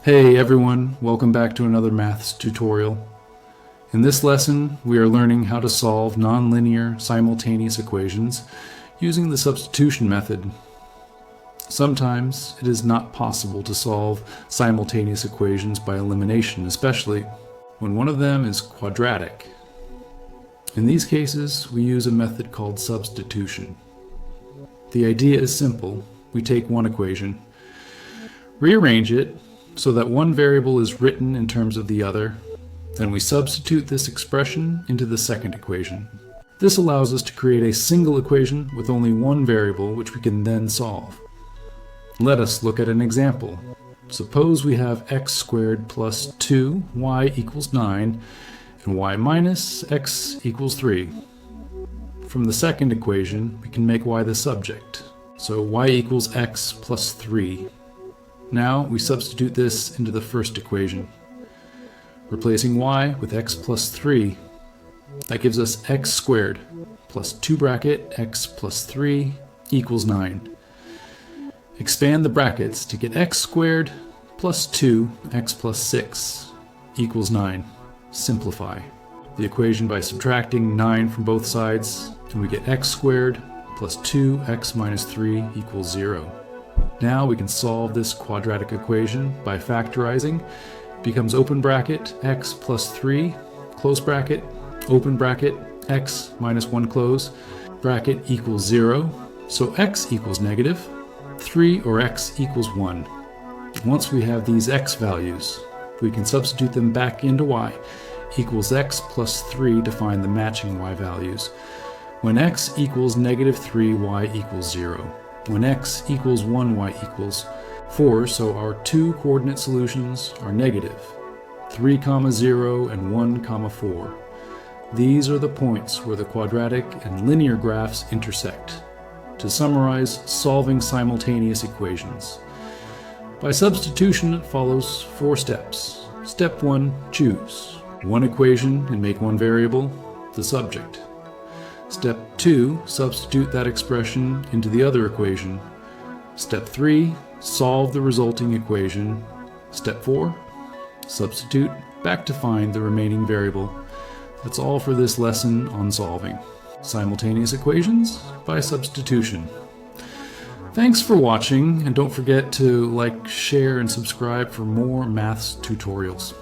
Hey everyone, welcome back to another maths tutorial. In this lesson, we are learning how to solve nonlinear simultaneous equations using the substitution method. Sometimes it is not possible to solve simultaneous equations by elimination, especially when one of them is quadratic. In these cases, we use a method called substitution. The idea is simple. We take one equation, rearrange it so that one variable is written in terms of the other, then we substitute this expression into the second equation. This allows us to create a single equation with only one variable which we can then solve. Let us look at an example. Suppose we have x squared plus 2y equals 9 and y minus x equals 3. From the second equation, we can make y the subject. So y equals x plus 3. Now we substitute this into the first equation. Replacing y with x plus 3, that gives us x squared plus 2 bracket x plus 3 equals 9. Expand the brackets to get x squared plus 2 x plus 6 equals 9. Simplify the equation by subtracting 9 from both sides, and we get x squared plus 2x minus 3 equals 0. Now we can solve this quadratic equation by factorizing. It becomes open bracket x plus 3, close bracket, open bracket, x minus 1 close, bracket equals 0. So x equals negative, 3 or x equals 1. Once we have these x values, we can substitute them back into y equals x plus 3 to find the matching y values. When x equals negative 3, y equals 0. When x equals 1, y equals 4, so our two coordinate solutions are negative, 3, 0 and 1, 4. These are the points where the quadratic and linear graphs intersect. To summarize, solving simultaneous equations. By substitution, it follows 4 steps. Step 1, choose one equation and make one variable, the subject. Step 2, substitute that expression into the other equation. Step 3, solve the resulting equation. Step 4, substitute back to find the remaining variable. That's all for this lesson on solving simultaneous equations by substitution. Thanks for watching, and don't forget to like, share, and subscribe for more maths tutorials.